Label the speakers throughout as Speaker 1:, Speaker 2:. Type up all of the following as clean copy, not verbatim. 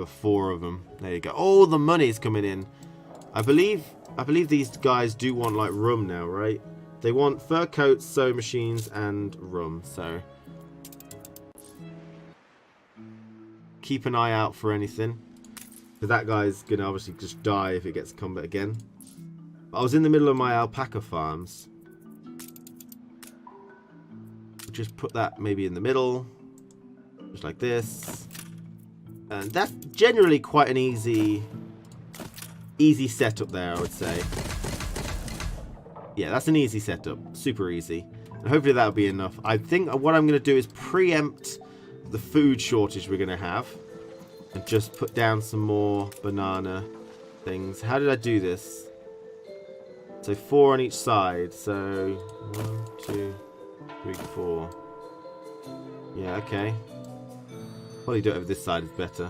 Speaker 1: were 4 of them. There you go. Oh, the money's coming in. I believe these guys do want like rum now, right? They want fur coats, sewing machines, and rum. So keep an eye out for anything. Because that guy's gonna obviously just die if it gets combat again. But I was in the middle of my alpaca farms. Just put that maybe in the middle, just like this, and that's generally quite an easy setup there, I would say. Yeah, that's an easy setup, super easy, and hopefully that'll be enough. I think what I'm going to do is preempt the food shortage we're going to have, and just put down some more banana things. How did I do this? So 4 on each side. So 1, 2, 3, 4. Yeah, okay. Probably do it over this side is better.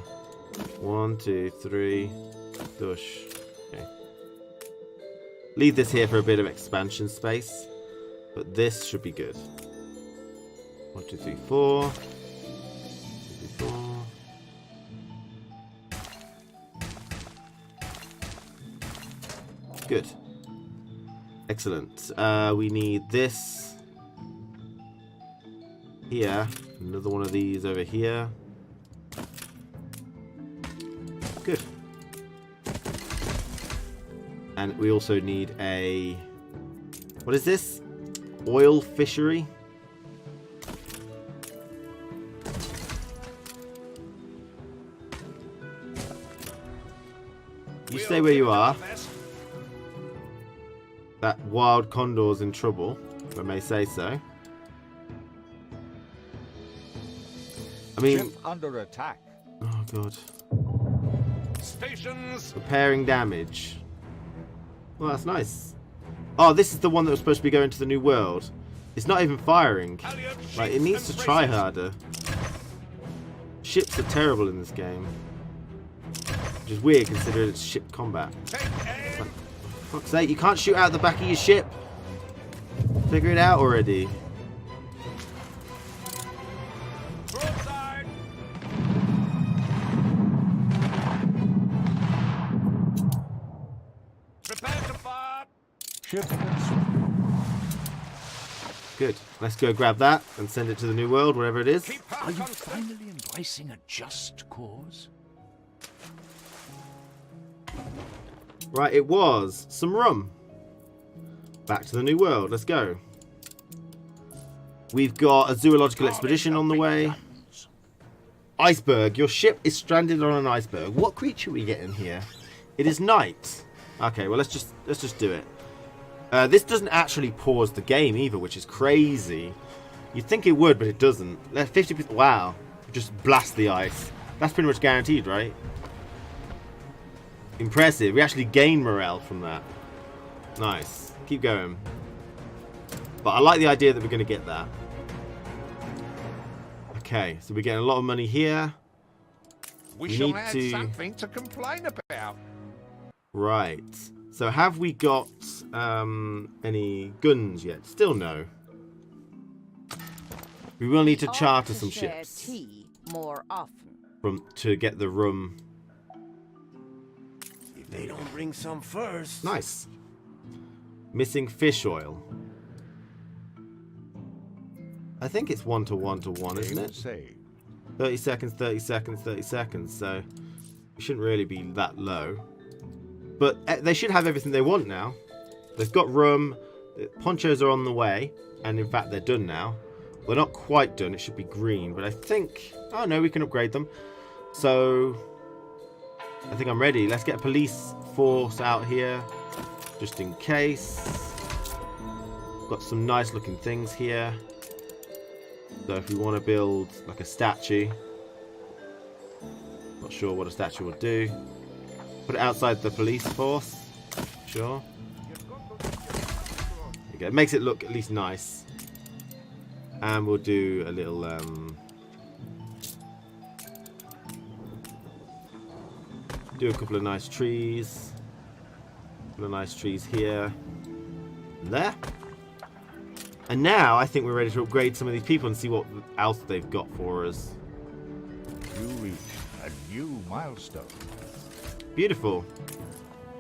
Speaker 1: 1, 2, 3. Dush. Okay. Leave this here for a bit of expansion space. But this should be good. 1, 2, 3, 4. 1, 2, 3, 4. Good. Excellent. We need this. Here, another one of these over here. Good. And we also need a... What is this? Oil fishery? You stay where you are. That wild condor's in trouble, if I may say so. I mean,
Speaker 2: ship under attack.
Speaker 1: Oh god.
Speaker 2: Stations.
Speaker 1: Repairing damage. Well, that's nice. Oh, this is the one that was supposed to be going to the new world. It's not even firing. Like, it needs to try harder. Ships are terrible in this game, which is weird considering it's ship combat. Like, for fuck's sake, you can't shoot out the back of your ship. Figure it out already. Good. Let's go grab that and send it to the new world, wherever it is.
Speaker 3: Are you finally embracing a just cause?
Speaker 1: Right, it was some rum. Back to the new world. Let's go. We've got a zoological expedition on the way. Iceberg. Your ship is stranded on an iceberg. What creature are we getting here? It is night. Okay, well let's just do it. This doesn't actually pause the game either, which is crazy. You'd think it would, but it doesn't. 50%. Wow. Just blast the ice. That's pretty much guaranteed, right? Impressive. We actually gain morale from that. Nice. Keep going. But I like the idea that we're going to get that. Okay, so we're getting a lot of money here.
Speaker 2: We shall need add something to complain about.
Speaker 1: Right. So have we got any guns yet? Still no. We will need to charter some ships
Speaker 4: tea more often.
Speaker 1: to get the rum.
Speaker 5: If they don't bring some first.
Speaker 1: Nice. Missing fish oil. I think it's 1 to 1 to 1, isn't it? 30 seconds, 30 seconds, 30 seconds. So it shouldn't really be that low. But they should have everything they want now. They've got rum. The ponchos are on the way. And in fact, they're done now. They're not quite done. It should be green. But I think... Oh, no, we can upgrade them. So... I think I'm ready. Let's get a police force out here. Just in case. Got some nice looking things here. So if we want to build like a statue. Not sure what a statue will do. Put it outside the police force. Sure. There you go. It makes it look at least nice. And we'll do a little do a couple of nice trees. A couple of nice trees here. And there. And now I think we're ready to upgrade some of these people and see what else they've got for us.
Speaker 2: You reach
Speaker 3: A new milestone.
Speaker 1: Beautiful.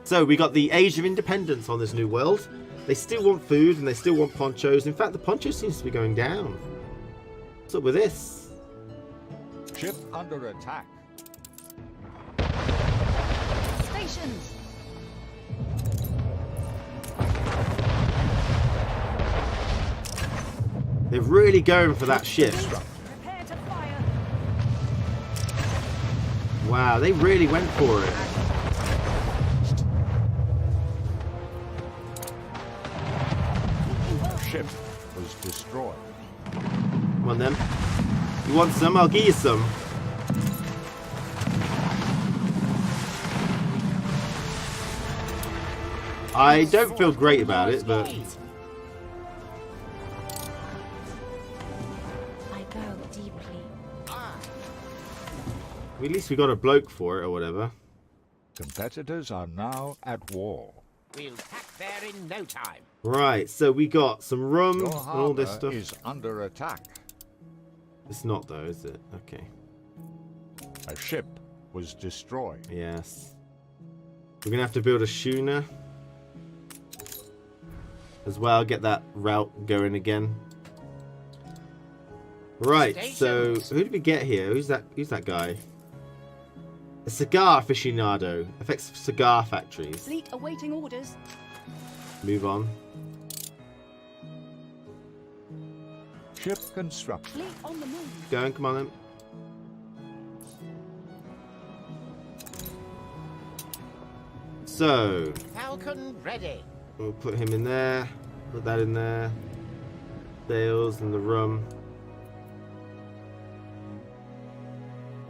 Speaker 1: So we got the Age of Independence on this new world. They still want food and they still want ponchos. In fact, the poncho seems to be going down. What's up with this?
Speaker 3: Ship under attack.
Speaker 4: Stations.
Speaker 1: They're really going for that ship.
Speaker 4: Prepare to fire.
Speaker 1: Wow, they really went for it.
Speaker 3: Ship was destroyed.
Speaker 1: Come on then. You want some? I'll give you some. I don't feel great about it, but
Speaker 4: I go deeply.
Speaker 1: at least we got a bloke for it or whatever.
Speaker 3: Competitors are now at war.
Speaker 5: We'll pack there in no time.
Speaker 1: Right, so we got some rum
Speaker 3: Your
Speaker 1: and all this
Speaker 3: harbor
Speaker 1: stuff.
Speaker 3: is under attack.
Speaker 1: It's not though, is it? Okay.
Speaker 3: A ship was destroyed.
Speaker 1: Yes. We're gonna have to build a schooner as well. Get that route going again. Right. So who did we get here? Who's that? Who's that guy? A cigar aficionado. Affects cigar factories.
Speaker 4: Fleet awaiting orders.
Speaker 1: Move on.
Speaker 3: Ship construction.
Speaker 4: Fleet on the move.
Speaker 1: Going. Come on then. So
Speaker 5: Falcon ready.
Speaker 1: we'll put him in there. Put that in there. Sales and the rum.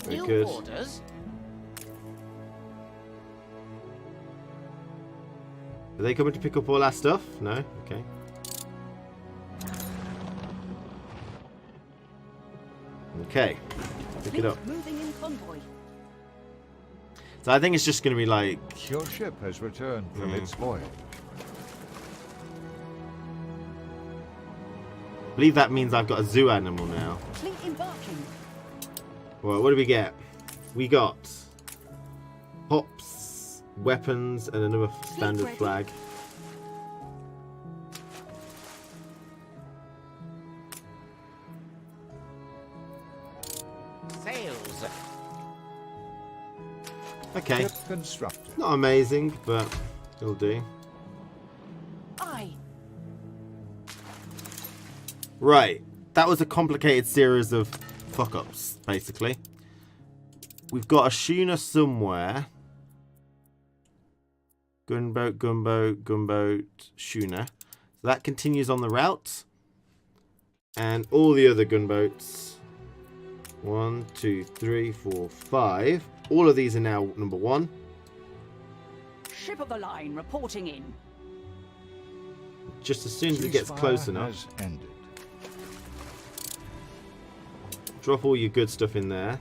Speaker 1: Very
Speaker 5: New
Speaker 1: good.
Speaker 5: orders.
Speaker 1: Are they coming to pick up all our stuff? No? Okay. Okay. Pick it up.
Speaker 4: Moving in convoy.
Speaker 1: So I think it's just going to be like...
Speaker 3: Your ship has returned from its voyage.
Speaker 1: I believe that means I've got a zoo animal now.
Speaker 4: Fleet embarking.
Speaker 1: Well, what do we get? We got hops, weapons, and another standard
Speaker 4: ready.
Speaker 1: flag.
Speaker 5: Sails.
Speaker 1: Okay.
Speaker 3: Ship constructed.
Speaker 1: Not amazing, but it'll do.
Speaker 4: Aye.
Speaker 1: Right. That was a complicated series of fuck-ups, basically. We've got a schooner somewhere. Gunboat, gunboat, gunboat, schooner. So that continues on the route. And all the other gunboats. 1, 2, 3, 4, 5. All of these are now number 1.
Speaker 4: Ship of the line reporting in.
Speaker 1: Just as soon as it gets close
Speaker 3: Ceasefire
Speaker 1: enough.
Speaker 3: has ended.
Speaker 1: Drop all your good stuff in there.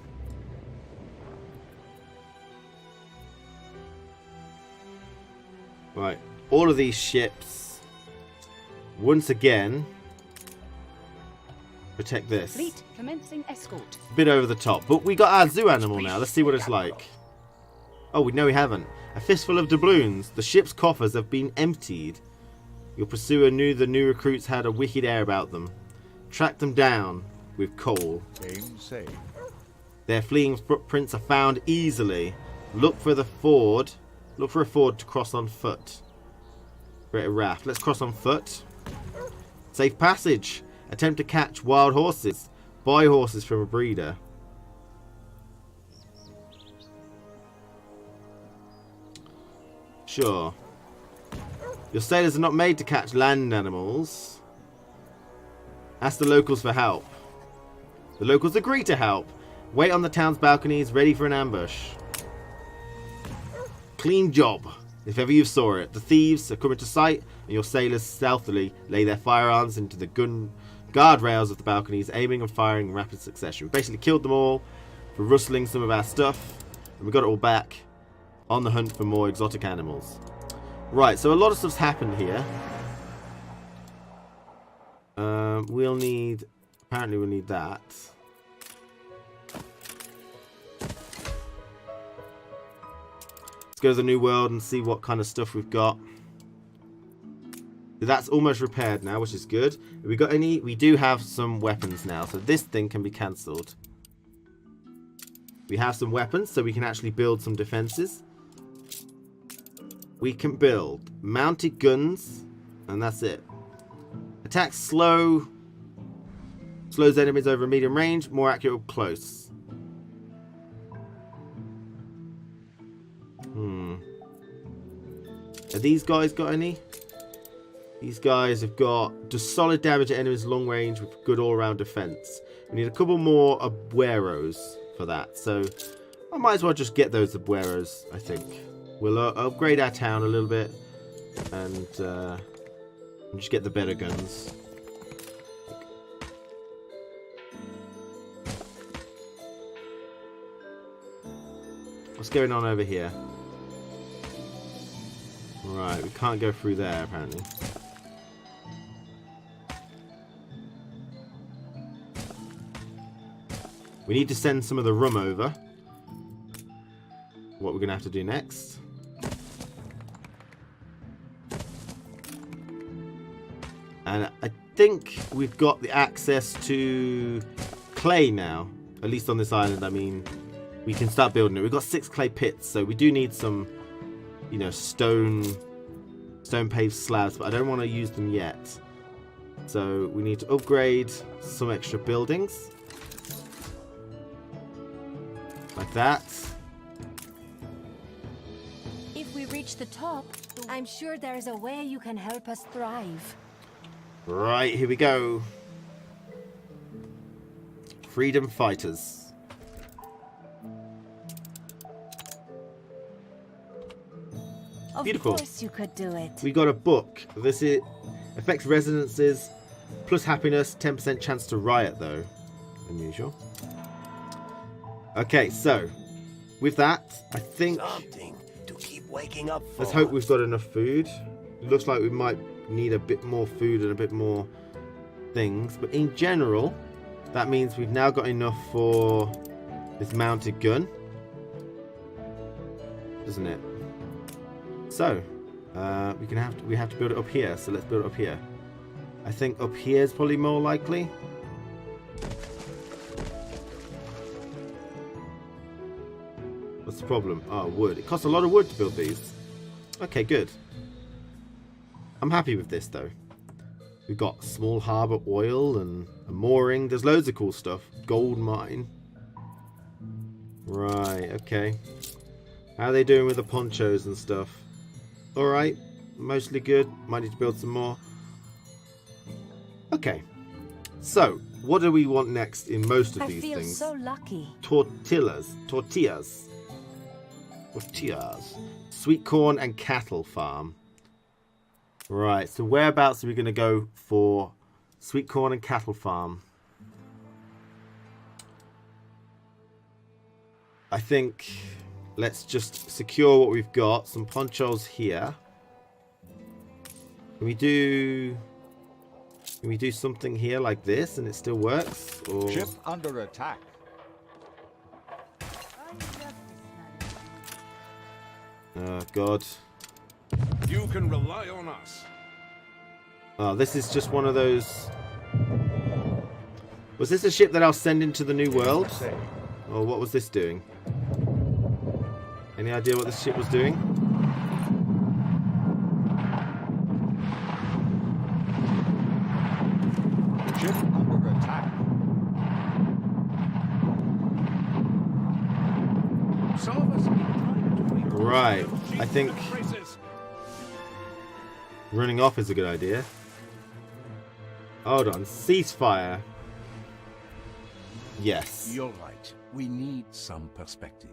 Speaker 1: Right. All of these ships. Once again. Protect this.
Speaker 4: Fleet commencing escort.
Speaker 1: Bit over the top. But we got our zoo animal now. Let's see what it's like. Oh, no, we haven't. A fistful of doubloons. The ship's coffers have been emptied. Your pursuer knew the new recruits had a wicked air about them. Track them down with coal.
Speaker 3: Game saved.
Speaker 1: Their fleeing footprints are found easily. Look for the ford. Look for a ford to cross on foot. Create a raft. Let's cross on foot. Safe passage. Attempt to catch wild horses. Buy horses from a breeder. Sure. Your sailors are not made to catch land animals. Ask the locals for help. The locals agree to help. Wait on the town's balconies, ready for an ambush. Clean job. If ever you saw it. The thieves are coming to sight, and your sailors stealthily lay their firearms into the guardrails of the balconies, aiming and firing in rapid succession. We basically killed them all for rustling some of our stuff, and we got it all back on the hunt for more exotic animals. Right, so a lot of stuff's happened here. We'll need... Apparently we'll need that. go to the new world and see what kind of stuff we've got. That's almost repaired now, which is good. Have we got any? We do have some weapons now, so this thing can be cancelled. We have some weapons, so we can actually build some defenses. We can build mounted guns, and that's it. Attack slow. Slows enemies over medium range, more accurate up close. Have these guys got any? These guys have got just solid damage at enemies long range with good all-round defense. We need a couple more abueros for that, so I might as well just get those abueros, I think. We'll upgrade our town a little bit and just get the better guns. What's going on over here? Right, we can't go through there apparently. We need to send some of the rum over. What we're going to have to do next. And I think we've got the access to clay now. At least on this island, I mean, we can start building it. We've got 6 clay pits, so we do need some, you know, stone paved slabs, but I don't want to use them yet. So we need to upgrade some extra buildings. Like that.
Speaker 6: If we reach the top, I'm sure there is a way you can help us thrive.
Speaker 1: Right, here we go. Freedom fighters. Beautiful.
Speaker 6: Of course you could do it.
Speaker 1: We got a book. This is affects residences, plus happiness, 10% chance to riot though. Unusual. Okay, so with that, I think
Speaker 7: Something to keep waking up for.
Speaker 1: let's hope we've got enough food. It looks like we might need a bit more food and a bit more things, but in general, that means we've now got enough for this mounted gun, doesn't it? So we have to build it up here. So let's build it up here. I think up here is probably more likely. What's the problem? Oh, wood. It costs a lot of wood to build these. Okay, good. I'm happy with this though. We've got small harbour oil and a mooring. There's loads of cool stuff. Gold mine. Right, okay. How are they doing with the ponchos and stuff? Alright, mostly good. Might need to build some more. Okay. So, what do we want next in most of these things?
Speaker 6: I feel so lucky.
Speaker 1: Tortillas. Sweet corn and cattle farm. Right, so whereabouts are we going to go for sweet corn and cattle farm? I think let's just secure what we've got. Some ponchos here. Can we do something here like this and it still works? Or...
Speaker 2: Ship under attack.
Speaker 1: Oh, God.
Speaker 2: You can rely on us.
Speaker 1: Oh, this is just one of those... Was this a ship that I'll send into the new world? Or what was this doing? Any idea what this ship was doing?
Speaker 2: Ship under attack. Some of us need time to read.
Speaker 1: Right, I think running off is a good idea. Hold on, ceasefire. Yes.
Speaker 3: You're right. We need some perspective.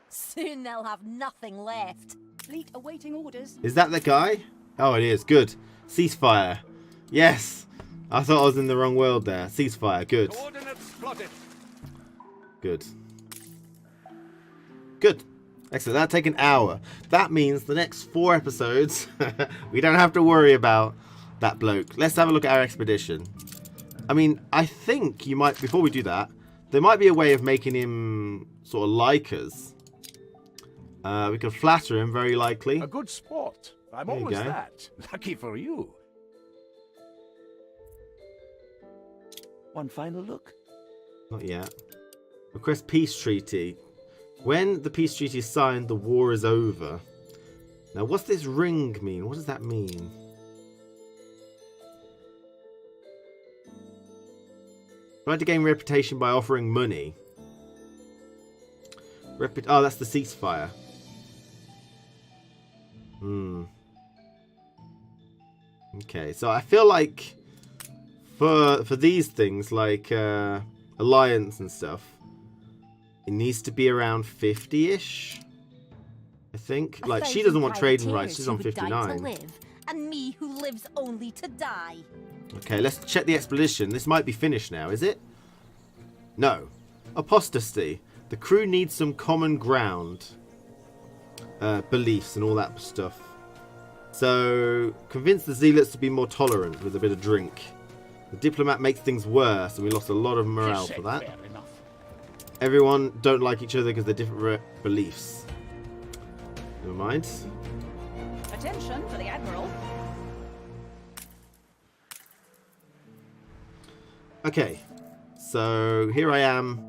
Speaker 6: Soon they'll have nothing left.
Speaker 4: Fleet awaiting orders.
Speaker 1: Is that the guy? Oh, it is. Good. Ceasefire. Yes. I thought I was in the wrong world there. Ceasefire. Good.
Speaker 2: Coordinates plotted.
Speaker 1: Good. Good. Excellent. That'll take an hour. That means the next 4 episodes, we don't have to worry about that bloke. Let's have a look at our expedition. I mean, I think you might, before we do that, There might be a way of making him sort of like us. We can flatter him, very likely.
Speaker 3: A good sport. I'm
Speaker 1: There you
Speaker 3: always
Speaker 1: go.
Speaker 3: that. Lucky for you. One final look.
Speaker 1: Not yet. Request peace treaty. When the peace treaty is signed, the war is over. Now, what's this ring mean? What does that mean? Try to gain reputation by offering money. Oh, that's the ceasefire. Okay, so I feel like for these things, like alliance and stuff, it needs to be around 50-ish. I think. Like, she doesn't want trading rights. She's on 59.
Speaker 6: And me who lives only to die.
Speaker 1: Okay, let's check the expedition. This might be finished now, is it? No. Apostasy. The crew needs some common ground. Beliefs and all that stuff. So, convince the zealots to be more tolerant with a bit of drink. The diplomat makes things worse, and we lost a lot of morale for that.
Speaker 5: Fair enough.
Speaker 1: Everyone don't like each other because they're different beliefs. Never mind.
Speaker 4: Attention for the Admiral.
Speaker 1: Okay, so here I am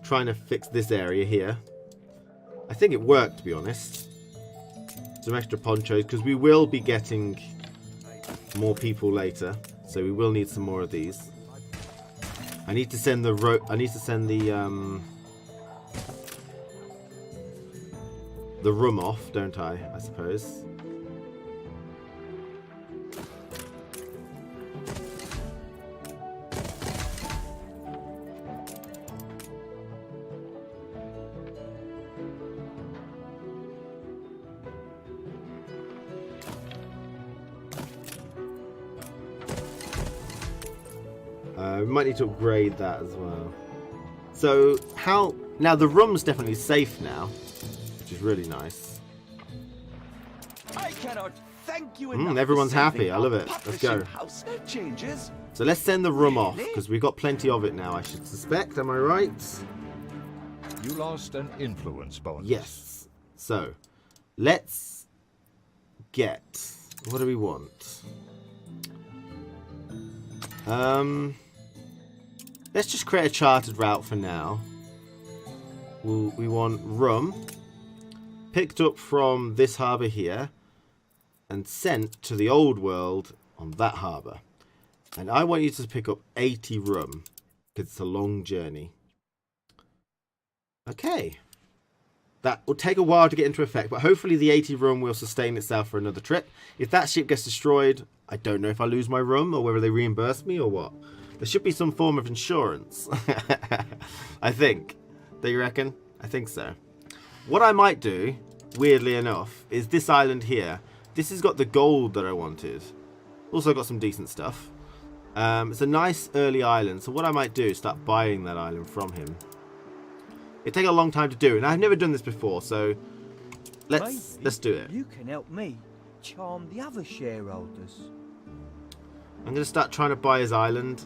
Speaker 1: trying to fix this area here. I think it worked, to be honest. Some extra ponchos, because we will be getting more people later, so we will need some more of these. I need to send the rum off, don't I suppose. We might need to upgrade that as well. So, how... Now, the rum's definitely safe now, which is really nice.
Speaker 8: I cannot thank you enough.
Speaker 1: Everyone's
Speaker 8: for
Speaker 1: happy.
Speaker 8: saving
Speaker 1: I love
Speaker 8: our
Speaker 1: it. Let's go.
Speaker 8: publishing house. Changes.
Speaker 1: So let's send the rum off,
Speaker 8: Really?
Speaker 1: because we've got plenty of it now, I should suspect. Am I right?
Speaker 2: You lost an influence bonus.
Speaker 1: Yes. So, let's get... What do we want? Let's just create a chartered route for now. We want rum picked up from this harbour here and sent to the old world on that harbour. And I want you to pick up 80 rum because it's a long journey. Okay. That will take a while to get into effect, but hopefully the 80 rum will sustain itself for another trip. If that ship gets destroyed, I don't know if I lose my rum or whether they reimburse me or what. There should be some form of insurance. I think. Do you reckon? I think so. What I might do, weirdly enough, is this island here. This has got the gold that I wanted. Also got some decent stuff. It's a nice early island, so what I might do is start buying that island from him. It'd take a long time to do, and I've never done this before, so let's do it.
Speaker 7: You can help me charm the other shareholders.
Speaker 1: I'm going to start trying to buy his island.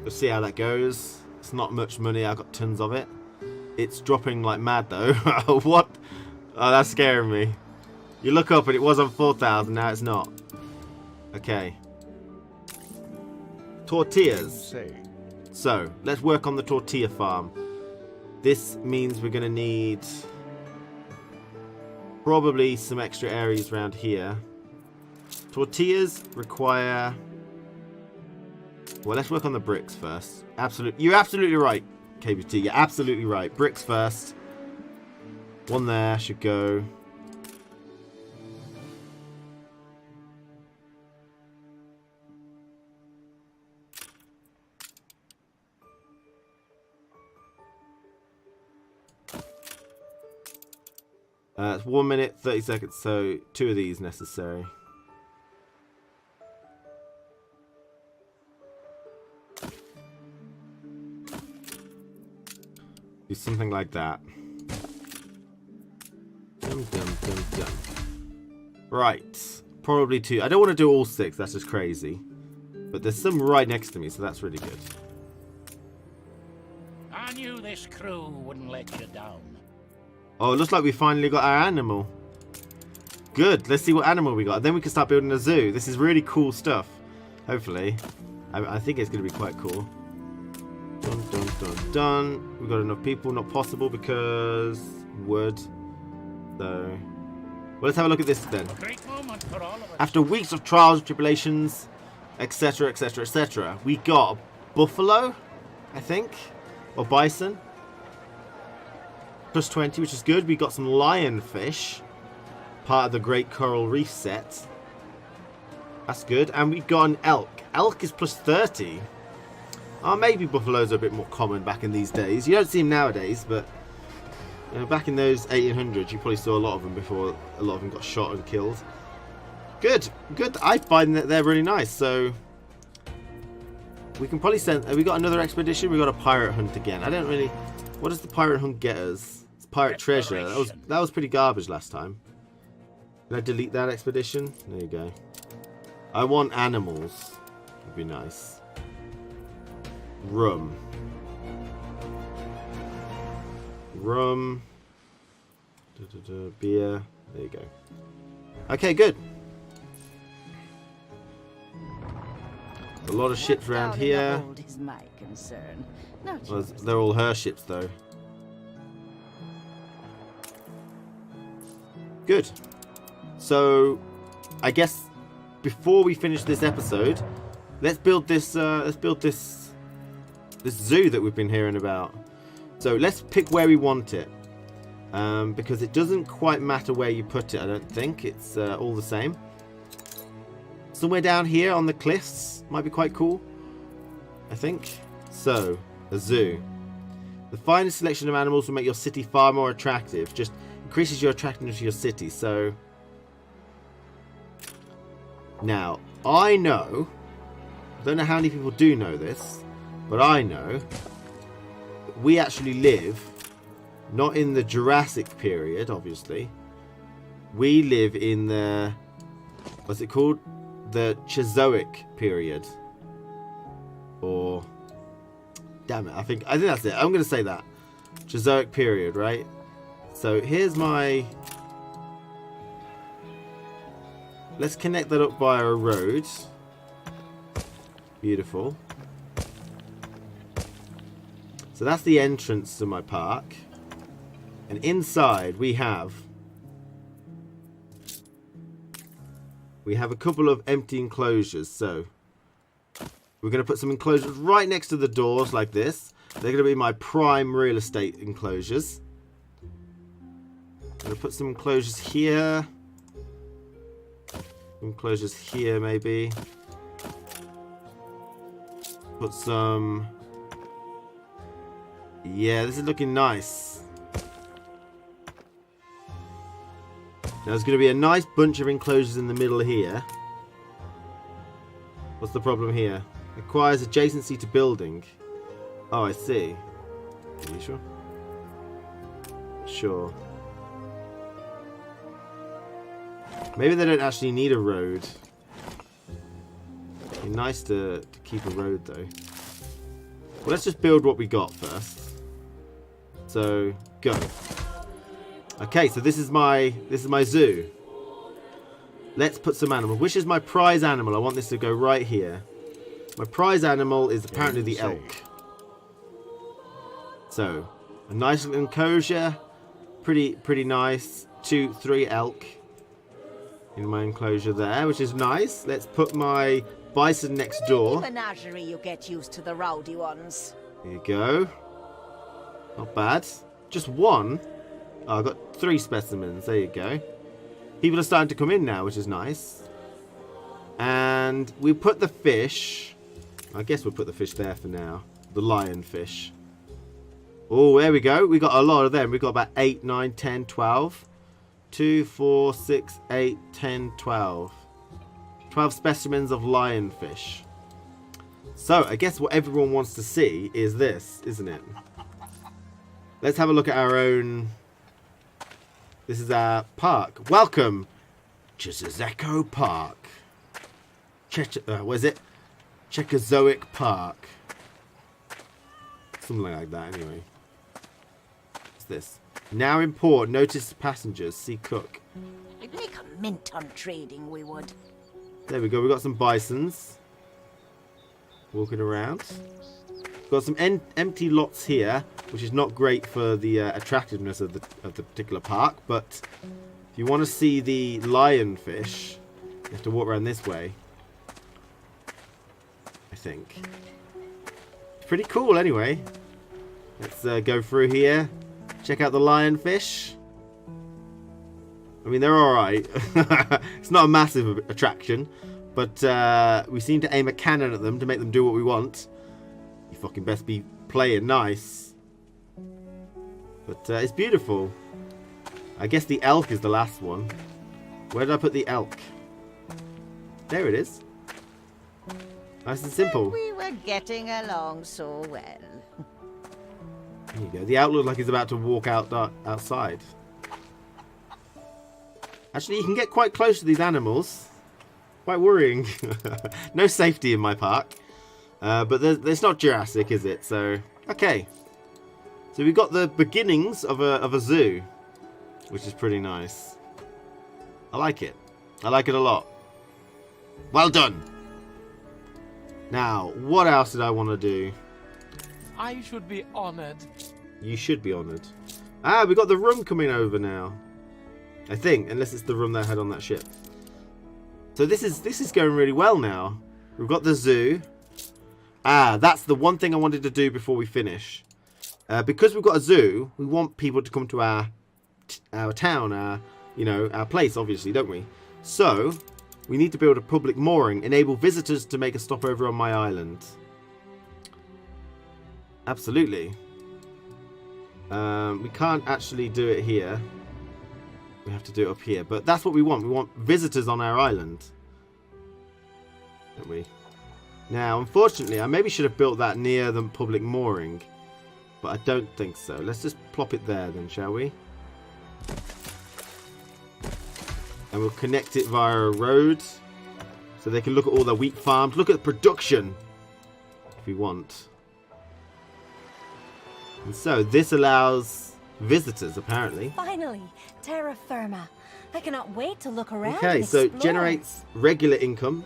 Speaker 1: We'll see how that goes. It's not much money, I've got tons of it. It's dropping like mad though. What? Oh, that's scaring me. You look up and it was on 4,000, now it's not. Okay. Tortillas.
Speaker 2: Say,
Speaker 1: So, let's work on the tortilla farm. This means we're going to need probably some extra areas around here. Tortillas require... Well, let's work on the bricks first. You're absolutely right, KBT. You're absolutely right. Bricks first. One there should go. It's 1 minute, 30 seconds, so 2 of these necessary. Do something like that. Dum, dum, dum, dum. Right. Probably 2. I don't want to do all 6. That's just crazy. But there's some right next to me, so that's really good.
Speaker 3: I knew this crew wouldn't let you down.
Speaker 1: Oh, it looks like we finally got our animal. Good. Let's see what animal we got. Then we can start building a zoo. This is really cool stuff. Hopefully. I think it's going to be quite cool. Dun, dun, dun, dun. We've got enough people. Not possible because wood. So, well, let's have a look at this then.
Speaker 3: A great moment for all of us.
Speaker 1: After weeks of trials, tribulations, etc., etc., etc., we got a buffalo, I think, or bison. Plus 20, which is good. We got some lionfish, part of the Great Coral Reef set. That's good. And we got an elk. Elk is plus 30. Oh, maybe buffaloes are a bit more common back in these days. You don't see them nowadays, but you know, back in those 1800s, you probably saw a lot of them before a lot of them got shot and killed. Good, good. I find that they're really nice. So we can probably send. We got another expedition. We got a pirate hunt again. I don't really. What does the pirate hunt get us? It's pirate treasure. That was pretty garbage last time. Can I delete that expedition? There you go. I want animals. Would be nice. Rum. Rum. Beer. There you go. Okay, good. A lot of ships around here.
Speaker 4: Is my concern.
Speaker 1: Well, they're all her ships, though. Good. So, I guess before we finish this episode, let's build this. This zoo that we've been hearing about. So let's pick where we want it, because it doesn't quite matter where you put it. I don't think it's all the same. Somewhere down here on the cliffs might be quite cool, I think. So, a zoo. The finest selection of animals will make your city far more attractive. Just increases your attractiveness to your city. So, now, I know, I don't know how many people do know this, but I know that we actually live not in the Jurassic period, obviously. We live in the, what's it called? The Cenozoic period. Or, damn it, I think that's it. I'm going to say that. Cenozoic period, right? So here's my, let's connect that up via a road. Beautiful. So that's the entrance to my park. And inside we have a couple of empty enclosures. So we're going to put some enclosures right next to the doors like this. They're going to be my prime real estate enclosures. I'm going to put some enclosures here. Enclosures here maybe. Put some... Yeah, this is looking nice. Now there's going to be a nice bunch of enclosures in the middle here. What's the problem here? Requires adjacency to building. Oh, I see. Are you sure? Sure. Maybe they don't actually need a road. It'd be nice to keep a road though. Well, let's just build what we got first. So, go. Okay, so this is my zoo. Let's put some animals. Which is my prize animal? I want this to go right here. My prize animal is apparently the elk. So, a nice little enclosure. Pretty nice. 2-3 elk in my enclosure there, which is nice. Let's put my bison next door.
Speaker 4: Menagerie, you get used to the rowdy ones.
Speaker 1: There you go. Not bad. Just one. Oh, I've got 3 specimens. There you go. People are starting to come in now, which is nice. And we put the fish. I guess we'll put the fish there for now. The lionfish. Oh, there we go. We got a lot of them. We got about 8, 9, 10, 12. 2, 4, 6, 8, 10, 12. 12 specimens of lionfish. So, I guess what everyone wants to see is this, isn't it? Let's have a look at our own... This is our park. Welcome to Cenozoic Park. What is it? Cenozoic Park. Something like that, anyway. What's this? Now import. Notice passengers. See cook.
Speaker 9: We'd make a mint on trading, we would.
Speaker 1: There we go. We got some bisons. Walking around. Got some empty lots here, which is not great for the attractiveness of the particular park. But if you want to see the lionfish, you have to walk around this way. I think. It's pretty cool, anyway. Let's go through here. Check out the lionfish. I mean, they're alright. It's not a massive attraction. But we seem to aim a cannon at them to make them do what we want. You fucking best be playing nice. But it's beautiful. I guess the elk is the last one. Where did I put the elk? There it is. Nice and simple.
Speaker 9: We were getting along so well.
Speaker 1: There you go. The elk looks like he's about to walk outside. Actually, you can get quite close to these animals. Quite worrying. No safety in my park. But it's not Jurassic, is it? So, okay. So we've got the beginnings of a zoo, which is pretty nice. I like it. I like it a lot. Well done. Now, what else did I want to do?
Speaker 3: I should be honored.
Speaker 1: You should be honored. Ah, we got the room coming over now. I think, unless it's the room that I had on that ship. So this is going really well now. We've got the zoo. Ah, that's the one thing I wanted to do before we finish. Because we've got a zoo, we want people to come to our town, our place, obviously, don't we? So we need to build a public mooring, enable visitors to make a stopover on my island. Absolutely. We can't actually do it here. We have to do it up here. But that's what we want. We want visitors on our island. Don't we? Now, unfortunately, I maybe should have built that near the public mooring. But I don't think so. Let's just plop it there then, shall we? And we'll connect it via a road. So they can look at all their wheat farms. Look at the production. If we want. And so this allows visitors, apparently.
Speaker 6: Finally, terra firma. I cannot wait to look around.
Speaker 1: Okay,
Speaker 6: and
Speaker 1: so
Speaker 6: explore.
Speaker 1: generates regular income.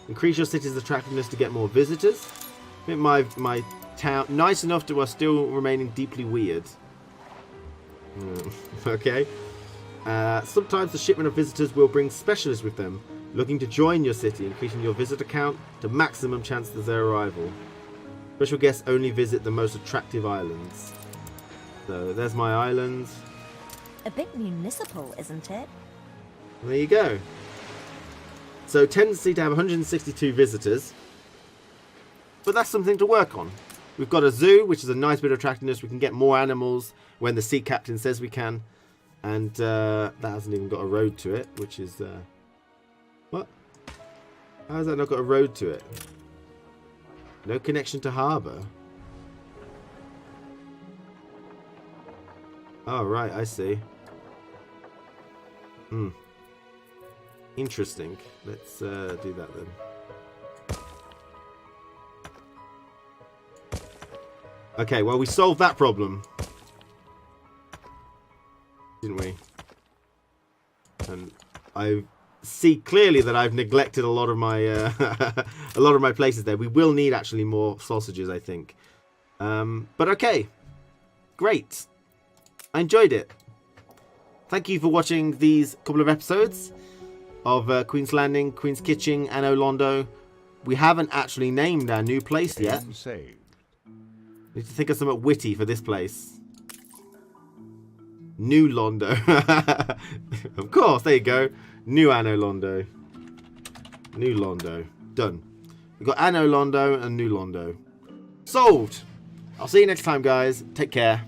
Speaker 1: Increase your city's attractiveness to get more visitors. Make my town nice enough to us still remaining deeply weird. Okay. Sometimes the shipment of visitors will bring specialists with them, looking to join your city, increasing your visitor count to maximum chances of their arrival. Special guests only visit the most attractive islands. So there's my island.
Speaker 6: A bit municipal, isn't it?
Speaker 1: There you go. So tendency to have 162 visitors. But that's something to work on. We've got a zoo, which is a nice bit of attractiveness. We can get more animals when the sea captain says we can. And that hasn't even got a road to it, which is... what? How has that not got a road to it? No connection to harbour. Oh, right, I see. Interesting. Let's do that then. Okay, well, we solved that problem. Didn't we? And I see clearly that I've neglected a lot of my a lot of my places there. We will need actually more sausages, I think. But okay. Great. I enjoyed it. Thank you for watching these couple of episodes of Queen's Landing, Queen's Kitchen, Anno Londo. We haven't actually named our new place yet.
Speaker 2: Saved.
Speaker 1: Need to think of something witty for this place. New Londo. Of course, there you go. New Anno Londo. New Londo. Done. We've got Anno Londo and New Londo. Solved. I'll see you next time, guys. Take care.